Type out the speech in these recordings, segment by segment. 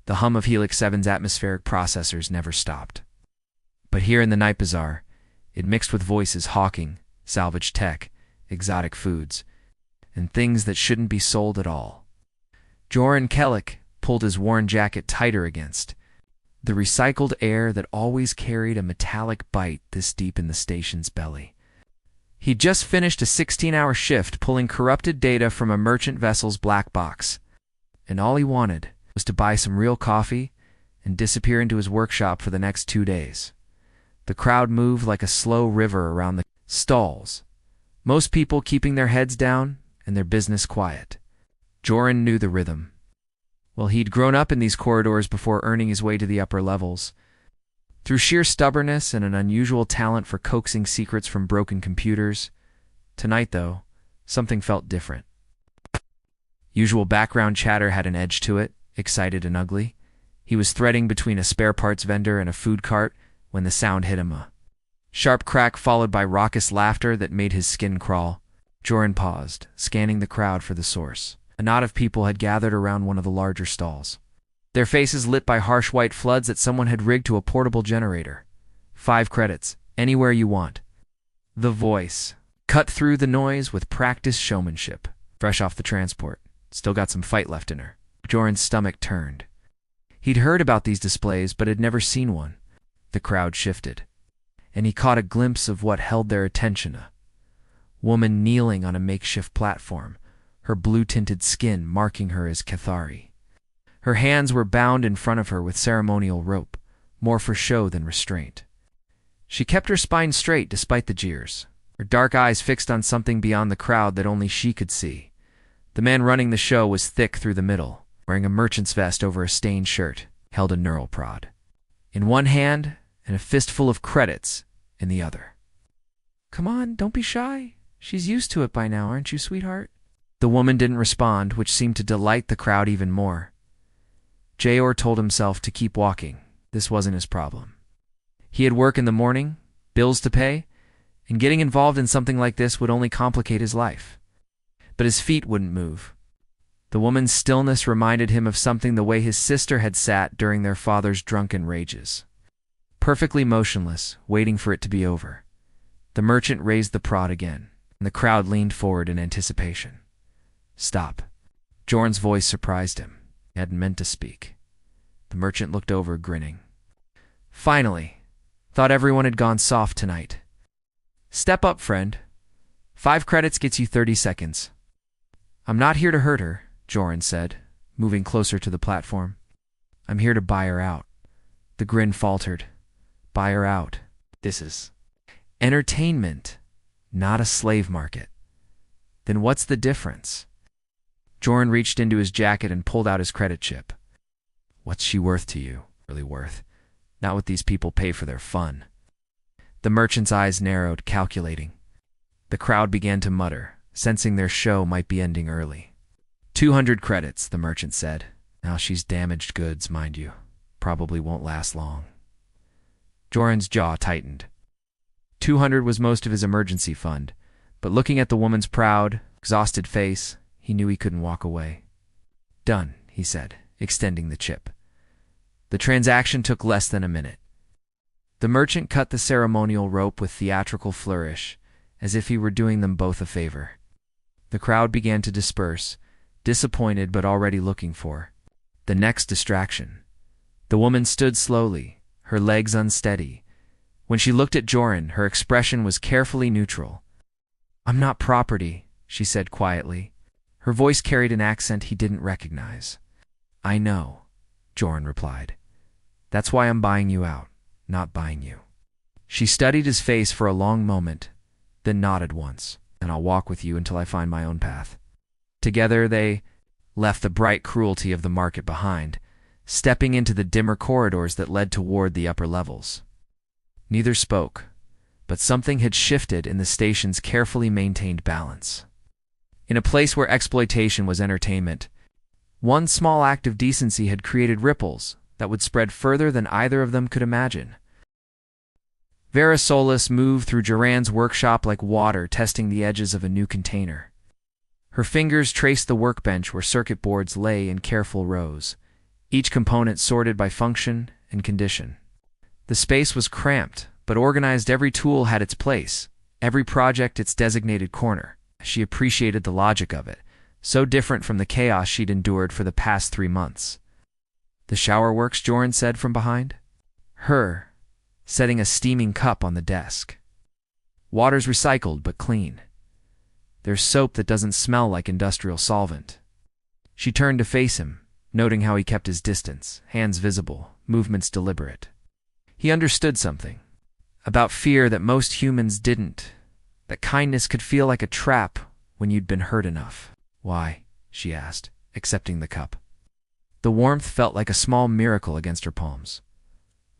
The hum of Helix 7's atmospheric processors never stopped. But here in the night bazaar, it mixed with voices hawking salvage tech, exotic foods, and things that shouldn't be sold at all. Joran Kellick pulled his worn jacket tighter against the recycled air that always carried a metallic bite this deep in the station's belly. He'd just finished a 16-hour shift pulling corrupted data from a merchant vessel's black box, and all he wanted was to buy some real coffee and disappear into his workshop for the next 2 days. The crowd moved like a slow river around the stalls, most people keeping their heads down and their business quiet. Joran knew the rhythm. Well, he'd grown up in these corridors before earning his way to the upper levels. Through sheer stubbornness and an unusual talent for coaxing secrets from broken computers. Tonight, though, something felt different. Usual background chatter had an edge to it, excited and ugly. He was threading between a spare parts vendor and a food cart when the sound hit him. A sharp crack followed by raucous laughter that made his skin crawl. Joran paused, scanning the crowd for the source. A knot of people had gathered around one of the larger stalls, their faces lit by harsh white floods that someone had rigged to a portable generator. 5 credits, anywhere you want. The voice cut through the noise with practiced showmanship. Fresh off the transport, still got some fight left in her. Joran's stomach turned. He'd heard about these displays, but had never seen one. The crowd shifted, and he caught a glimpse of what held their attention. A woman kneeling on a makeshift platform, her blue-tinted skin marking her as Cathari. Her hands were bound in front of her with ceremonial rope, more for show than restraint. She kept her spine straight despite the jeers, her dark eyes fixed on something beyond the crowd that only she could see. The man running the show was thick through the middle, wearing a merchant's vest over a stained shirt, held a neural prod in one hand and a fistful of credits in the other. "Come on, don't be shy. She's used to it by now, aren't you, sweetheart?" The woman didn't respond, which seemed to delight the crowd even more. Jayor told himself to keep walking. This wasn't his problem. He had work in the morning, bills to pay, and getting involved in something like this would only complicate his life. But his feet wouldn't move. The woman's stillness reminded him of something the way his sister had sat during their father's drunken rages. Perfectly motionless, waiting for it to be over. The merchant raised the prod again, and the crowd leaned forward in anticipation. "Stop." Joran's voice surprised him. He hadn't meant to speak. The merchant looked over, grinning. "Finally. Thought everyone had gone soft tonight. Step up, friend. 5 credits gets you 30 seconds. "I'm not here to hurt her," Joran said, moving closer to the platform. "I'm here to buy her out." The grin faltered. "Buy her out. This is entertainment, not a slave market. Then what's the difference?" Joran reached into his jacket and pulled out his credit chip. "What's she worth to you? Really worth? Not what these people pay for their fun." The merchant's eyes narrowed, calculating. The crowd began to mutter, sensing their show might be ending early. 200 credits, the merchant said. "Now she's damaged goods, mind you. Probably won't last long." Joran's jaw tightened. 200 was most of his emergency fund, but looking at the woman's proud, exhausted face, he knew he couldn't walk away. "Done," he said, extending the chip. The transaction took less than a minute. The merchant cut the ceremonial rope with theatrical flourish, as if he were doing them both a favor. The crowd began to disperse, disappointed but already looking for the next distraction. The woman stood slowly, her legs unsteady. When she looked at Joran, her expression was carefully neutral. "I'm not property," she said quietly. Her voice carried an accent he didn't recognize. "I know," Joran replied. "That's why I'm buying you out, not buying you." She studied his face for a long moment, then nodded once. "And I'll walk with you until I find my own path." Together they left the bright cruelty of the market behind, stepping into the dimmer corridors that led toward the upper levels. Neither spoke, but something had shifted in the station's carefully maintained balance. In a place where exploitation was entertainment, one small act of decency had created ripples that would spread further than either of them could imagine. Vera Solis moved through Joran's workshop like water testing the edges of a new container. Her fingers traced the workbench where circuit boards lay in careful rows, each component sorted by function and condition. The space was cramped, but organized. Every tool had its place, every project its designated corner. She appreciated the logic of it, so different from the chaos she'd endured for the past 3 months. "The shower works," Joran said from behind her, setting a steaming cup on the desk. "Water's recycled but clean. There's soap that doesn't smell like industrial solvent." She turned to face him, noting how he kept his distance, hands visible, movements deliberate. He understood something about fear that most humans didn't, that kindness could feel like a trap when you'd been hurt enough. "Why?" she asked, accepting the cup. The warmth felt like a small miracle against her palms.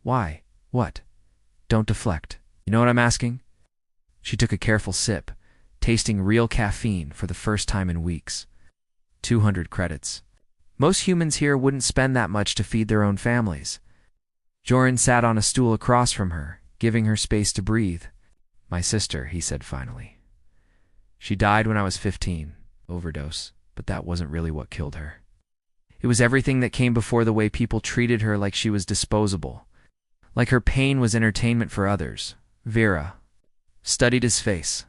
"Why? What?" "Don't deflect. You know what I'm asking?" She took a careful sip, tasting real caffeine for the first time in weeks. 200 credits. Most humans here wouldn't spend that much to feed their own families. Joran sat on a stool across from her, giving her space to breathe. "My sister," he said finally. "She died when I was 15, overdose, but that wasn't really what killed her. It was everything that came before, the way people treated her like she was disposable, like her pain was entertainment for others." Vera studied his face,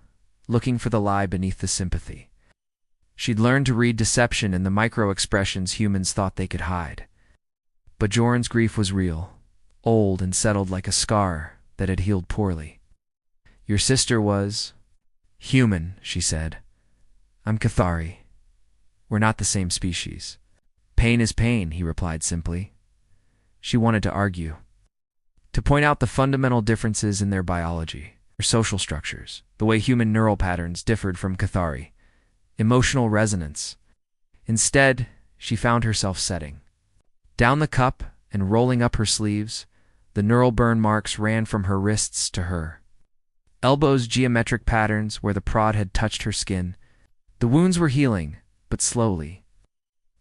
looking for the lie beneath the sympathy. She'd learned to read deception in the micro-expressions humans thought they could hide. But Joran's grief was real, old and settled like a scar that had healed poorly. "Your sister was human," she said. "I'm Cathari. We're not the same species." "Pain is pain," he replied simply. She wanted to argue, to point out the fundamental differences in their biology, their social structures, the way human neural patterns differed from Cathari, emotional resonance. Instead, she found herself setting down the cup and rolling up her sleeves. The neural burn marks ran from her wrists to her elbows, geometric patterns where the prod had touched her skin. The wounds were healing, but slowly.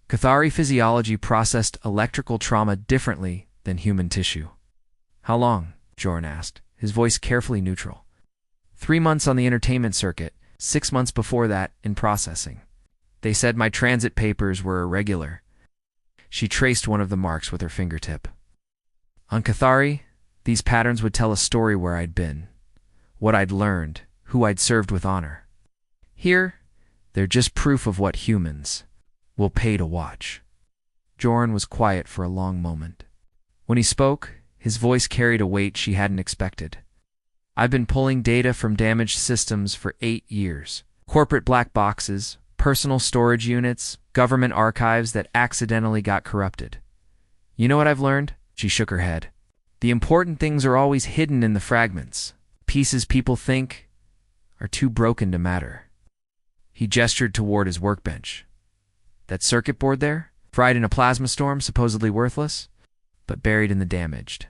Cathari physiology processed electrical trauma differently than human tissue. "How long?" Joran asked, his voice carefully neutral. 3 months on the entertainment circuit, 6 months before that in processing. They said my transit papers were irregular. She traced one of the marks with her fingertip. "On Cathari, these patterns would tell a story where I'd been, what I'd learned, who I'd served with honor. Here, they're just proof of what humans will pay to watch." Joran was quiet for a long moment. When he spoke, his voice carried a weight she hadn't expected. "I've been pulling data from damaged systems for 8 years. Corporate black boxes, personal storage units, government archives that accidentally got corrupted. You know what I've learned?" She shook her head. "The important things are always hidden in the fragments. Pieces people think are too broken to matter." He gestured toward his workbench. "That circuit board there? Fried in a plasma storm, supposedly worthless, but buried in the damaged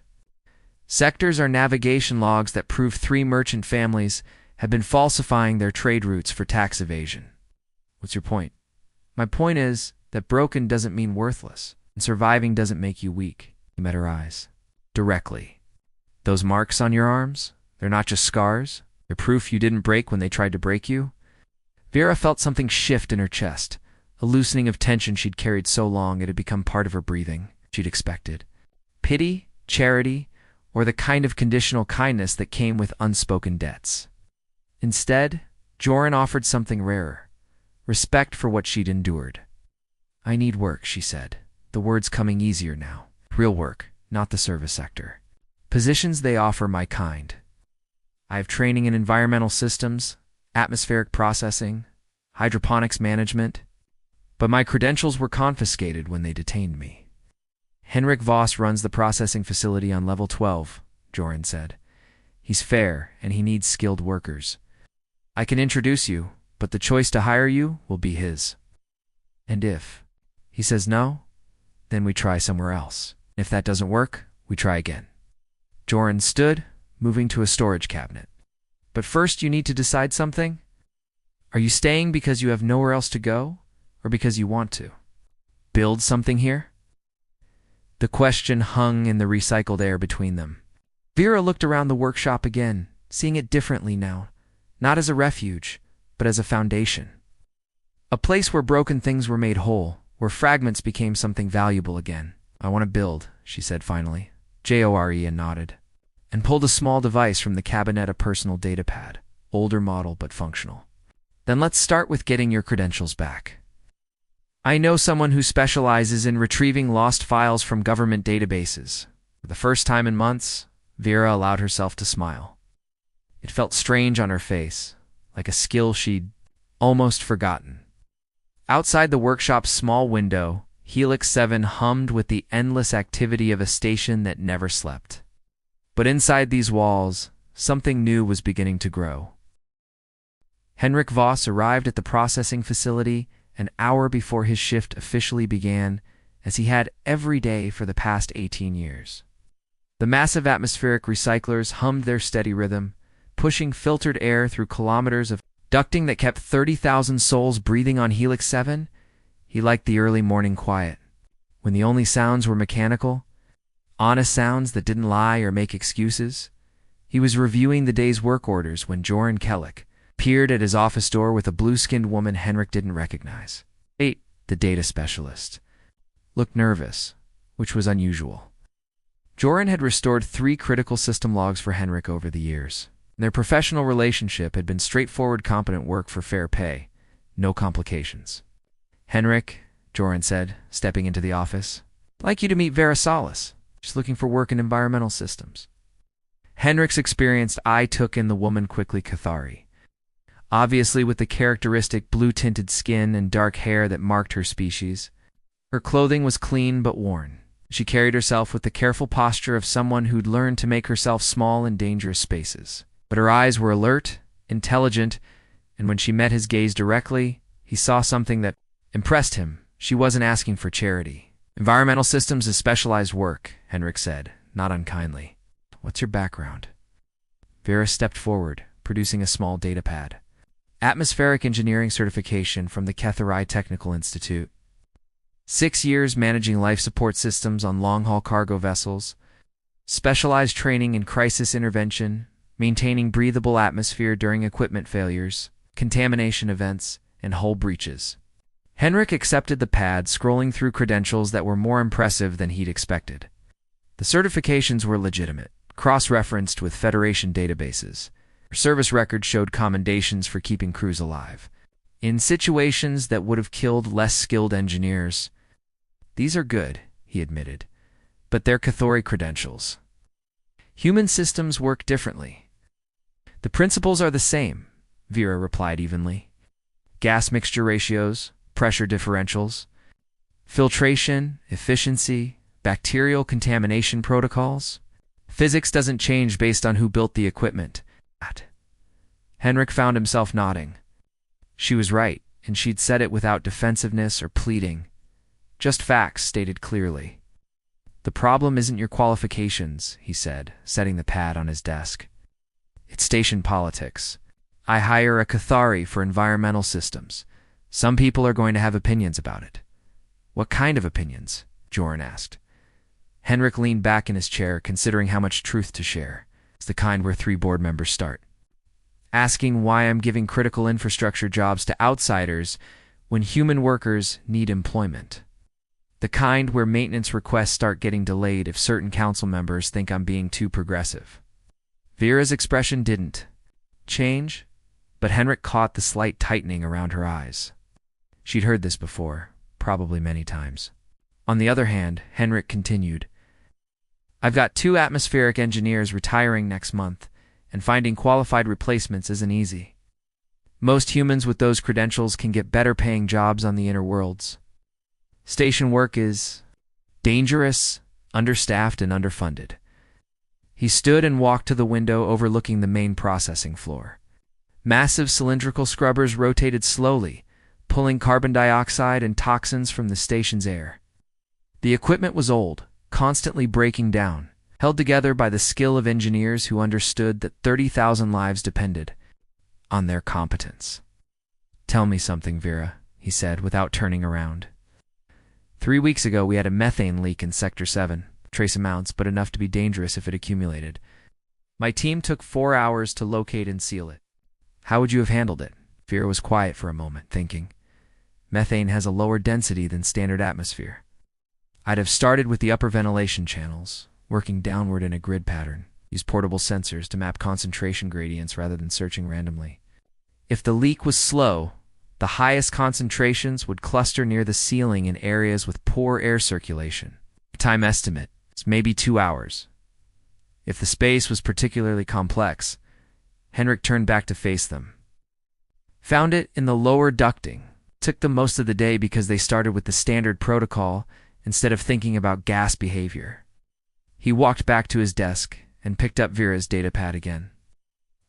sectors are navigation logs that prove 3 merchant families have been falsifying their trade routes for tax evasion." "What's your point?" "My point is that broken doesn't mean worthless, and surviving doesn't make you weak." He met her eyes directly. "Those marks on your arms, they're not just scars. They're proof you didn't break when they tried to break you." Vera felt something shift in her chest, a loosening of tension she'd carried so long it had become part of her breathing. She'd expected pity, charity, or the kind of conditional kindness that came with unspoken debts. Instead, Joran offered something rarer, respect for what she'd endured. "I need work," she said, the words coming easier now. "Real work, not the service sector. Positions they offer my kind. I have training in environmental systems, atmospheric processing, hydroponics management, but my credentials were confiscated when they detained me." "Henrik Voss runs the processing facility on level 12, Joran said. "He's fair, and he needs skilled workers. I can introduce you, but the choice to hire you will be his. And if he says no, then we try somewhere else. If that doesn't work, we try again." Joran stood, moving to a storage cabinet. "But first you need to decide something. Are you staying because you have nowhere else to go, or because you want to build something here?" The question hung in the recycled air between them. Vera looked around the workshop again, seeing it differently now, not as a refuge, but as a foundation. A place where broken things were made whole, where fragments became something valuable again. I want to build, she said finally. Jore and nodded, and pulled a small device from the cabinet, a personal data pad, older model but functional. Then let's start with getting your credentials back. I know someone who specializes in retrieving lost files from government databases. For the first time in months, Vera allowed herself to smile. It felt strange on her face, like a skill she'd almost forgotten. Outside the workshop's small window, Helix 7 hummed with the endless activity of a station that never slept. But inside these walls, something new was beginning to grow. Henrik Voss arrived at the processing facility an hour before his shift officially began, as he had every day for the past 18 years. The massive atmospheric recyclers hummed their steady rhythm, pushing filtered air through kilometers of ducting that kept 30,000 souls breathing on Helix 7. He liked the early morning quiet, when the only sounds were mechanical, honest sounds that didn't lie or make excuses. He was reviewing the day's work orders when Joran Kellick appeared at his office door with a blue-skinned woman Henrik didn't recognize. The data specialist looked nervous, which was unusual. Joran had restored 3 critical system logs for Henrik over the years. Their professional relationship had been straightforward, competent work for fair pay, no complications. Henrik, Joran said, stepping into the office, I'd like you to meet Vera Salas. She's looking for work in environmental systems. Henrik's experienced eye took in the woman quickly. Cathari, obviously with the characteristic blue-tinted skin and dark hair that marked her species. Her clothing was clean but worn. She carried herself with the careful posture of someone who'd learned to make herself small in dangerous spaces. But her eyes were alert, intelligent, and when she met his gaze directly, he saw something that impressed him. She wasn't asking for charity. Environmental systems is specialized work, Henrik said, not unkindly. What's your background? Vera stepped forward, producing a small data pad. Atmospheric engineering certification from the Ketharai Technical Institute. 6 years managing life support systems on long-haul cargo vessels. Specialized training in crisis intervention, maintaining breathable atmosphere during equipment failures, contamination events, and hull breaches. Henrik accepted the pad, scrolling through credentials that were more impressive than he'd expected. The certifications were legitimate, cross-referenced with Federation databases. Her service record showed commendations for keeping crews alive, in situations that would have killed less skilled engineers. These are good, he admitted, but they're Cathori credentials. Human systems work differently. The principles are the same, Vera replied evenly. Gas mixture ratios, pressure differentials, filtration, efficiency, bacterial contamination protocols. Physics doesn't change based on who built the equipment. Henrik found himself nodding. She was right, and she'd said it without defensiveness or pleading. Just facts stated clearly. The problem isn't your qualifications, he said, setting the pad on his desk. It's station politics. I hire a Cathari for environmental systems. Some people are going to have opinions about it. What kind of opinions? Joran asked. Henrik leaned back in his chair, considering how much truth to share. It's the kind where 3 board members start. Asking why I'm giving critical infrastructure jobs to outsiders when human workers need employment. The kind where maintenance requests start getting delayed if certain council members think I'm being too progressive. Vera's expression didn't change, but Henrik caught the slight tightening around her eyes. She'd heard this before, probably many times. On the other hand, Henrik continued, I've got 2 atmospheric engineers retiring next month, and finding qualified replacements isn't easy. Most humans with those credentials can get better paying jobs on the inner worlds. Station work is dangerous, understaffed, and underfunded. He stood and walked to the window overlooking the main processing floor. Massive cylindrical scrubbers rotated slowly, pulling carbon dioxide and toxins from the station's air. The equipment was old, constantly breaking down, held together by the skill of engineers who understood that 30,000 lives depended on their competence. Tell me something, Vera, he said without turning around. 3 weeks ago we had a methane leak in Sector 7, trace amounts, but enough to be dangerous if it accumulated. My team took 4 hours to locate and seal it. How would you have handled it? Vera was quiet for a moment, thinking. Methane has a lower density than standard atmosphere. I'd have started with the upper ventilation channels, working downward in a grid pattern. Use portable sensors to map concentration gradients rather than searching randomly. If the leak was slow, the highest concentrations would cluster near the ceiling in areas with poor air circulation. Time estimate is maybe 2 hours. If the space was particularly complex, Henrik turned back to face them. Found it in the lower ducting. Took them most of the day because they started with the standard protocol instead of thinking about gas behavior. He walked back to his desk and picked up Vera's datapad again.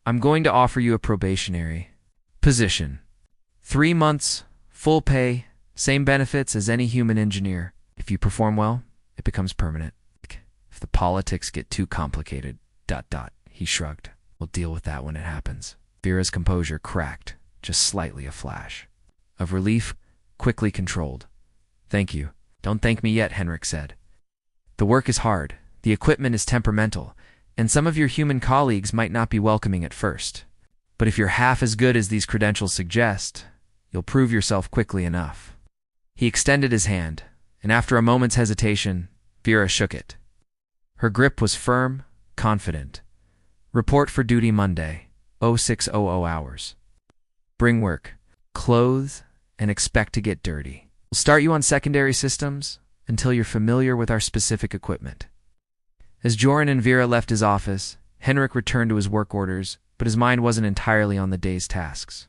I'm going to offer you a probationary position. 3 months, full pay, same benefits as any human engineer. If you perform well, it becomes permanent. If the politics get too complicated, he shrugged. We'll deal with that when it happens. Vera's composure cracked, just slightly a flash of relief, quickly controlled. Thank you. Don't thank me yet, Henrik said. The work is hard, the equipment is temperamental, and some of your human colleagues might not be welcoming at first. But if you're half as good as these credentials suggest, you'll prove yourself quickly enough. He extended his hand, and after a moment's hesitation, Vera shook it. Her grip was firm, confident. Report for duty Monday, 0600 hours. Bring work, clothes, and expect to get dirty. We'll start you on secondary systems until you're familiar with our specific equipment. As Joran and Vera left his office, Henrik returned to his work orders, but his mind wasn't entirely on the day's tasks.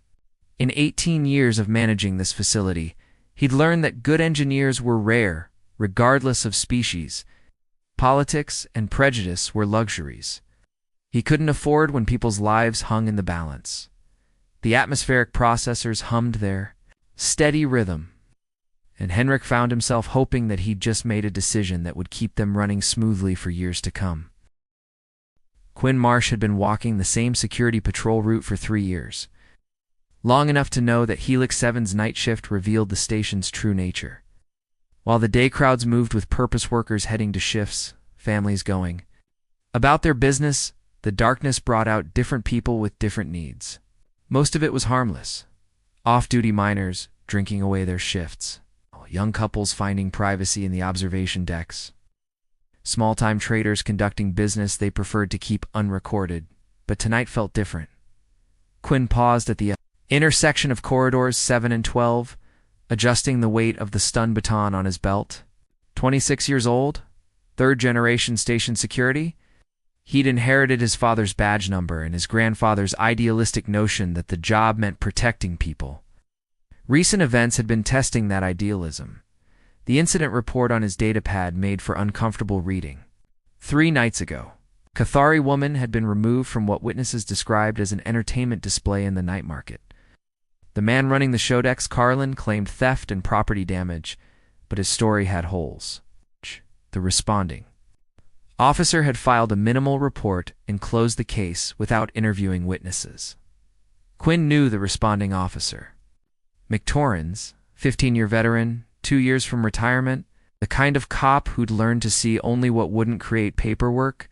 In 18 years of managing this facility, he'd learned that good engineers were rare, regardless of species. Politics and prejudice were luxuries. He couldn't afford when people's lives hung in the balance. The atmospheric processors hummed their steady rhythm, and Henrik found himself hoping that he'd just made a decision that would keep them running smoothly for years to come. Quinn Marsh had been walking the same security patrol route for 3 years, long enough to know that Helix 7's night shift revealed the station's true nature. While the day crowds moved with purpose workers heading to shifts, families going about their business, the darkness brought out different people with different needs. Most of it was harmless. Off-duty miners drinking away their shifts, young couples finding privacy in the observation decks, small-time traders conducting business they preferred to keep unrecorded, but tonight felt different. Quinn paused at the intersection of corridors 7 and 12, adjusting the weight of the stun baton on his belt. 26 years old, third-generation station security. He'd inherited his father's badge number and his grandfather's idealistic notion that the job meant protecting people. Recent events had been testing that idealism. The incident report on his datapad made for uncomfortable reading. 3 nights ago, Cathari woman had been removed from what witnesses described as an entertainment display in the night market. The man running the showdex, Carlin, claimed theft and property damage, but his story had holes. The responding officer had filed a minimal report and closed the case without interviewing witnesses. Quinn knew the responding officer. McTorrens, 15-year veteran, 2 years from retirement, the kind of cop who'd learned to see only what wouldn't create paperwork.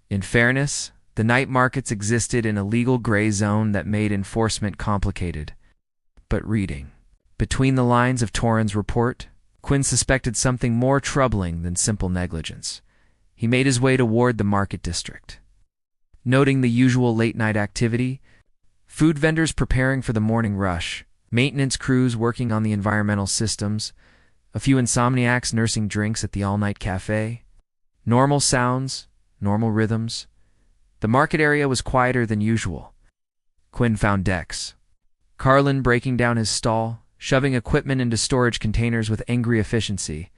In fairness, the night markets existed in a legal gray zone that made enforcement complicated. But reading between the lines of Torrens' report, Quinn suspected something more troubling than simple negligence. He made his way toward the market district. Noting the usual late-night activity, food vendors preparing for the morning rush, maintenance crews working on the environmental systems, a few insomniacs nursing drinks at the all-night cafe. Normal sounds, normal rhythms. The market area was quieter than usual. Quinn found Dex. Carlin breaking down his stall, shoving equipment into storage containers with angry efficiency.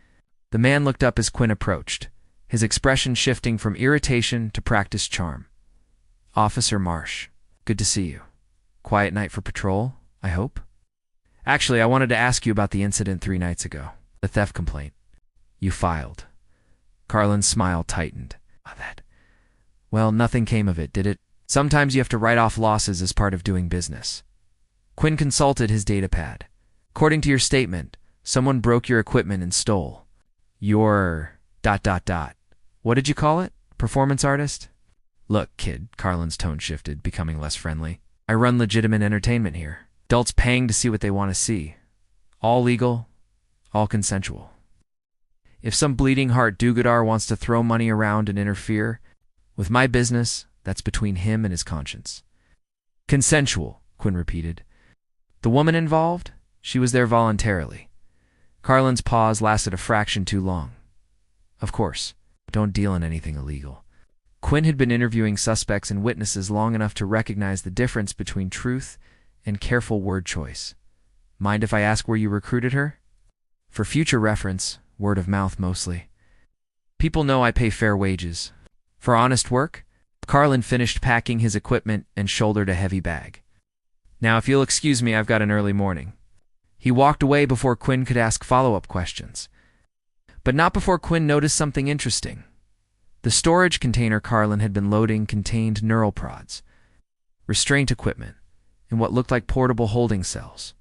The man looked up as Quinn approached, his expression shifting from irritation to practiced charm. Officer Marsh, good to see you. Quiet night for patrol, I hope? Actually, I wanted to ask you about the incident 3 nights ago, the theft complaint. You filed. Carlin's smile tightened. Well, nothing came of it, did it? Sometimes you have to write off losses as part of doing business. Quinn consulted his datapad. According to your statement, someone broke your equipment and stole your ... What did you call it? Performance artist? Look, kid, Carlin's tone shifted, becoming less friendly. I run legitimate entertainment here. Adults paying to see what they want to see. All legal, all consensual. If some bleeding heart do-goodar wants to throw money around and interfere with my business, that's between him and his conscience. Consensual, Quinn repeated. The woman involved? She was there voluntarily. Carlin's pause lasted a fraction too long. Of course, don't deal in anything illegal. Quinn had been interviewing suspects and witnesses long enough to recognize the difference between truth and careful word choice. Mind if I ask where you recruited her? For future reference, word of mouth mostly. People know I pay fair wages. For honest work? Carlin finished packing his equipment and shouldered a heavy bag. Now, if you'll excuse me, I've got an early morning. He walked away before Quinn could ask follow-up questions. But not before Quinn noticed something interesting. The storage container Carlin had been loading contained neural prods, restraint equipment, and what looked like portable holding cells.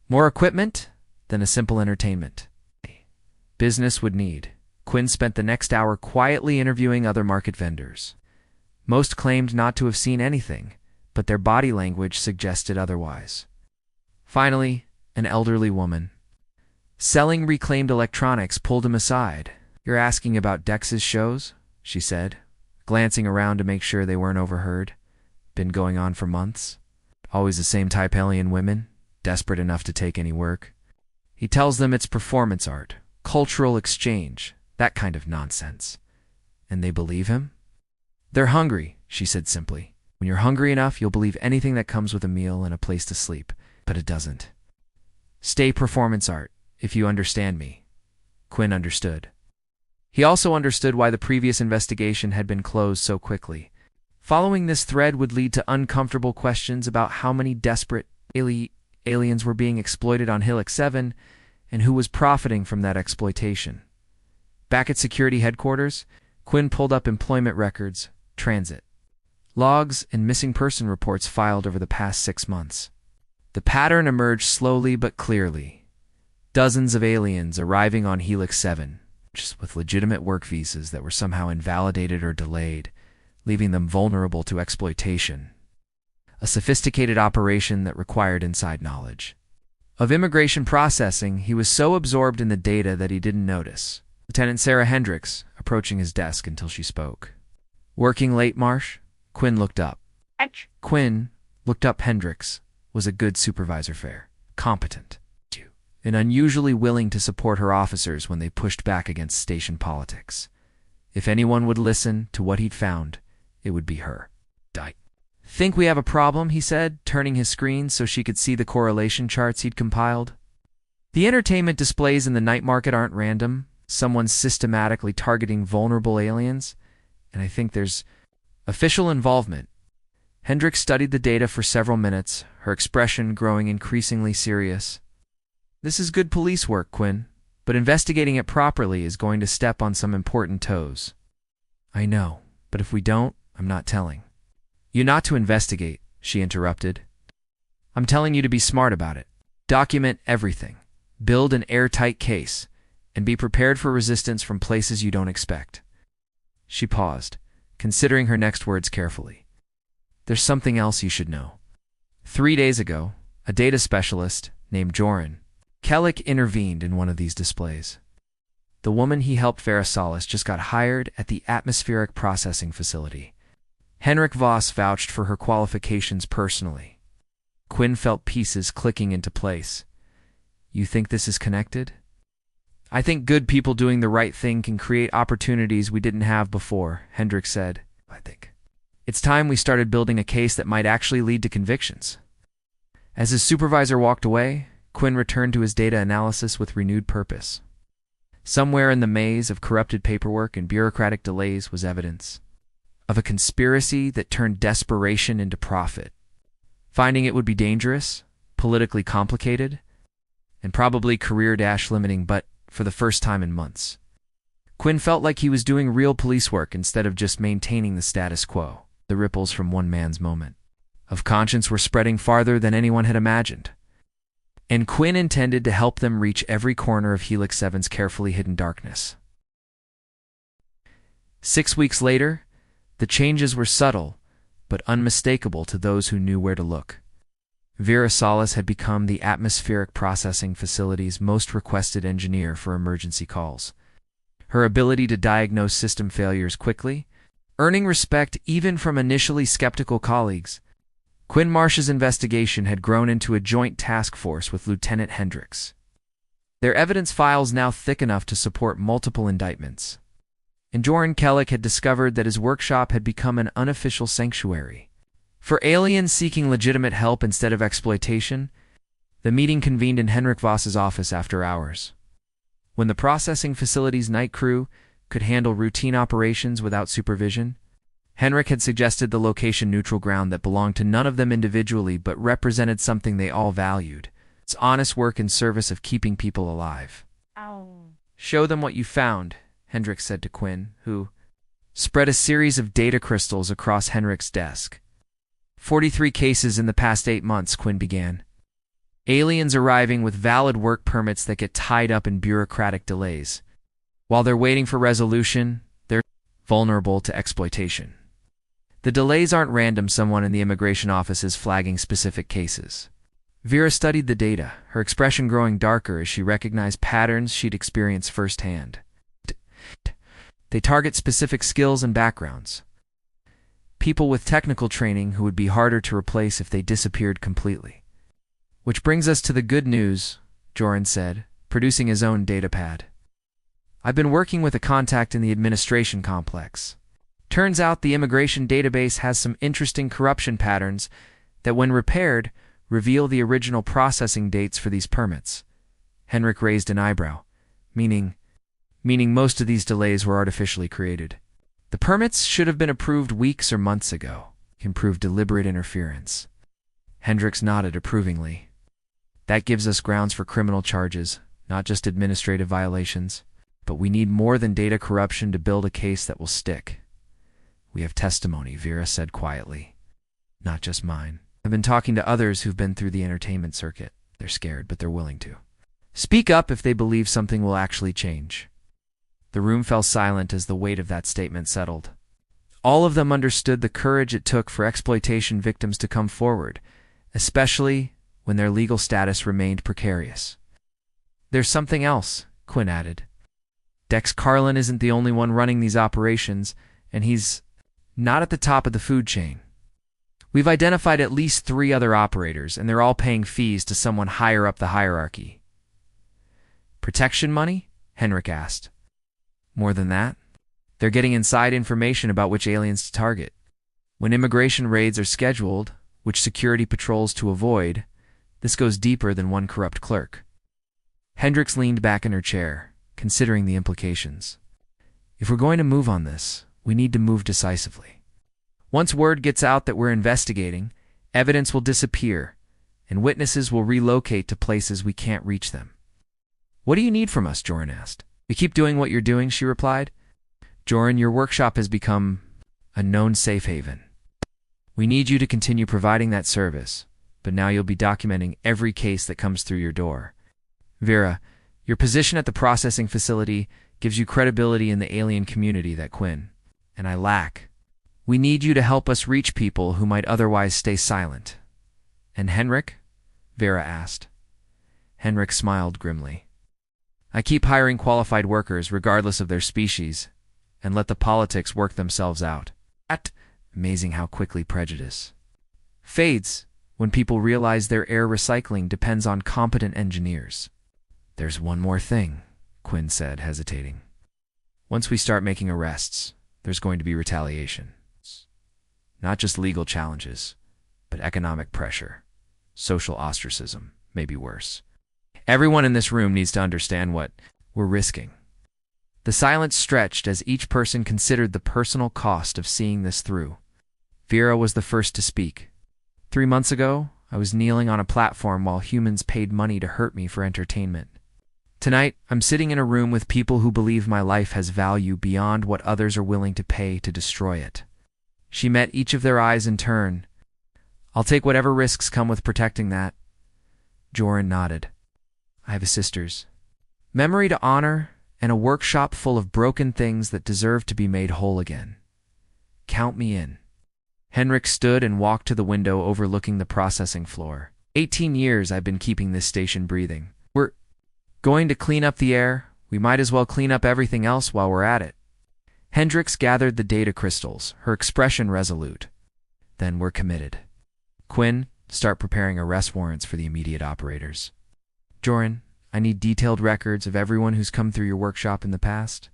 More equipment than a simple entertainment. Business would need. Quinn spent the next hour quietly interviewing other market vendors. Most claimed not to have seen anything, but their body language suggested otherwise. Finally, an elderly woman selling reclaimed electronics pulled him aside. You're asking about Dex's shows? She said, glancing around to make sure they weren't overheard. Been going on for months. Always the same type alien women, desperate enough to take any work. He tells them it's performance art, cultural exchange, that kind of nonsense. And they believe him? They're hungry, she said simply. When you're hungry enough, you'll believe anything that comes with a meal and a place to sleep. But it doesn't. Stay performance art, if you understand me. Quinn understood. He also understood why the previous investigation had been closed so quickly. Following this thread would lead to uncomfortable questions about how many desperate aliens were being exploited on Helix 7 and who was profiting from that exploitation. Back at security headquarters, Quinn pulled up employment records, transit logs, and missing person reports filed over the past 6 months. The pattern emerged slowly but clearly. Dozens of aliens arriving on Helix 7, just with legitimate work visas that were somehow invalidated or delayed, leaving them vulnerable to exploitation. A sophisticated operation that required inside knowledge. Of immigration processing, he was so absorbed in the data that he didn't notice. Lieutenant Sarah Hendricks, approaching his desk until she spoke. Working late, Marsh? Quinn looked up. Quinn looked up. Hendricks was a good supervisor, fair, competent, and unusually willing to support her officers when they pushed back against station politics. If anyone would listen to what he'd found, it would be her. Think we have a problem, he said, turning his screen so she could see the correlation charts he'd compiled. The entertainment displays in the night market aren't random. Someone's systematically targeting vulnerable aliens, and I think there's official involvement. Hendricks studied the data for several minutes, her expression growing increasingly serious. This is good police work, Quinn, but investigating it properly is going to step on some important toes. I know, but if we don't, I'm not telling. You not to investigate, she interrupted. I'm telling you to be smart about it. Document everything. Build an airtight case, and be prepared for resistance from places you don't expect. She paused, considering her next words carefully. There's something else you should know. 3 days ago, a data specialist named Joran Kellick intervened in one of these displays. The woman he helped Verisalis just got hired at the atmospheric processing facility. Henrik Voss vouched for her qualifications personally. Quinn felt pieces clicking into place. You think this is connected? I think good people doing the right thing can create opportunities we didn't have before, Hendrik said. I think it's time we started building a case that might actually lead to convictions. As his supervisor walked away, Quinn returned to his data analysis with renewed purpose. Somewhere in the maze of corrupted paperwork and bureaucratic delays was evidence of a conspiracy that turned desperation into profit. Finding it would be dangerous, politically complicated, and probably career-limiting, but for the first time in months. Quinn felt like he was doing real police work instead of just maintaining the status quo. The ripples from one man's moment of conscience were spreading farther than anyone had imagined. And Quinn intended to help them reach every corner of Helix 7's carefully hidden darkness. 6 weeks later, the changes were subtle, but unmistakable to those who knew where to look. Verisalis had become the atmospheric processing facility's most requested engineer for emergency calls. her ability to diagnose system failures quickly, earning respect even from initially skeptical colleagues. Quinn Marsh's investigation had grown into a joint task force with Lieutenant Hendricks. Their evidence files now thick enough to support multiple indictments. And Joran Kellick had discovered that his workshop had become an unofficial sanctuary for aliens seeking legitimate help instead of exploitation. The meeting convened in Henrik Voss's office after hours. When the processing facility's night crew could handle routine operations without supervision, Henrik had suggested the location-neutral ground that belonged to none of them individually but represented something they all valued: its honest work in service of keeping people alive. Ow. "Show them what you found," Hendrik said to Quinn, who spread a series of data crystals across Henrik's desk. 43 cases in the past 8 months, Quinn began. Aliens arriving with valid work permits that get tied up in bureaucratic delays. While they're waiting for resolution, they're vulnerable to exploitation. The delays aren't random. Someone in the immigration office is flagging specific cases. Vera studied the data, her expression growing darker as she recognized patterns she'd experienced firsthand. They target specific skills and backgrounds. People with technical training who would be harder to replace if they disappeared completely. "Which brings us to the good news," Joran said, producing his own datapad. "I've been working with a contact in the administration complex. Turns out the immigration database has some interesting corruption patterns that, when repaired, reveal the original processing dates for these permits." Henrik raised an eyebrow. Meaning most of these delays were artificially created. "The permits should have been approved weeks or months ago," can prove deliberate interference. Hendricks nodded approvingly. "That gives us grounds for criminal charges, not just administrative violations. But we need more than data corruption to build a case that will stick." "We have testimony," Vera said quietly. "Not just mine. I've been talking to others who've been through the entertainment circuit. They're scared, but they're willing to speak up if they believe something will actually change." The room fell silent as the weight of that statement settled. All of them understood the courage it took for exploitation victims to come forward, especially when their legal status remained precarious. "There's something else," Quinn added. "Dex Carlin isn't the only one running these operations, and he's not at the top of the food chain. We've identified at least 3 other operators, and they're all paying fees to someone higher up the hierarchy." "Protection money?" Henrik asked. "More than that. They're getting inside information about which aliens to target. When immigration raids are scheduled, which security patrols to avoid, this goes deeper than one corrupt clerk." Hendricks leaned back in her chair, considering the implications. "If we're going to move on this, we need to move decisively. Once word gets out that we're investigating, evidence will disappear, and witnesses will relocate to places we can't reach them." "What do you need from us?" Joran asked. "We keep doing what you're doing," she replied. "Joran, your workshop has become a known safe haven. We need you to continue providing that service, but now you'll be documenting every case that comes through your door. Vera, your position at the processing facility gives you credibility in the alien community that Quinn and I lack. We need you to help us reach people who might otherwise stay silent." "And Henrik?" Vera asked. Henrik smiled grimly. "I keep hiring qualified workers regardless of their species, and let the politics work themselves out." Amazing how quickly prejudice fades when people realize their air recycling depends on competent engineers. "There's one more thing," Quinn said, hesitating. "Once we start making arrests, there's going to be retaliation. Not just legal challenges, but economic pressure, social ostracism, maybe worse. Everyone in this room needs to understand what we're risking." The silence stretched as each person considered the personal cost of seeing this through. Vera was the first to speak. 3 months ago, I was kneeling on a platform while humans paid money to hurt me for entertainment. Tonight, I'm sitting in a room with people who believe my life has value beyond what others are willing to pay to destroy it. She met each of their eyes in turn. "I'll take whatever risks come with protecting that." Joran nodded. "I have a sister's memory to honor and a workshop full of broken things that deserve to be made whole again. Count me in." Henrik stood and walked to the window overlooking the processing floor. 18 years I've been keeping this station breathing. "We're going to clean up the air We might as well clean up everything else while we're at it. Hendricks gathered the data crystals, her expression resolute. Then we're committed. Quinn, start preparing arrest warrants for the immediate operators. Joran, I need detailed records of everyone who's come through your workshop in the past.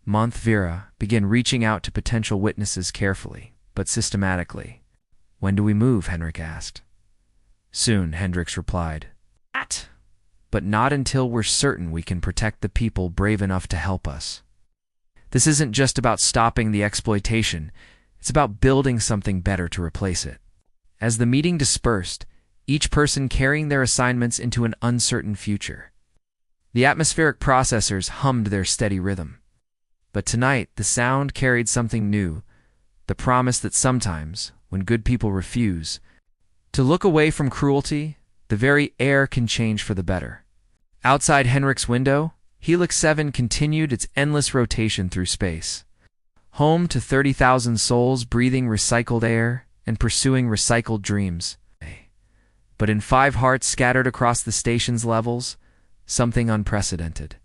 Month Vera, begin reaching out to potential witnesses carefully, but systematically. When do we move? Henrik asked. Soon, Hendricks replied. But not until we're certain we can protect the people brave enough to help us. This isn't just about stopping the exploitation, it's about building something better to replace it. As the meeting dispersed, each person carrying their assignments into an uncertain future. The atmospheric processors hummed their steady rhythm. But tonight, the sound carried something new, the promise that sometimes, when good people refuse to look away from cruelty, the very air can change for the better. Outside Henrik's window, Helix 7 continued its endless rotation through space. Home to 30,000 souls breathing recycled air and pursuing recycled dreams. But in 5 hearts scattered across the station's levels, something unprecedented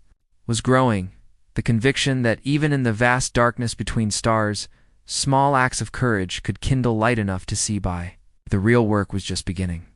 was growing, the conviction that even in the vast darkness between stars, small acts of courage could kindle light enough to see by. The real work was just beginning.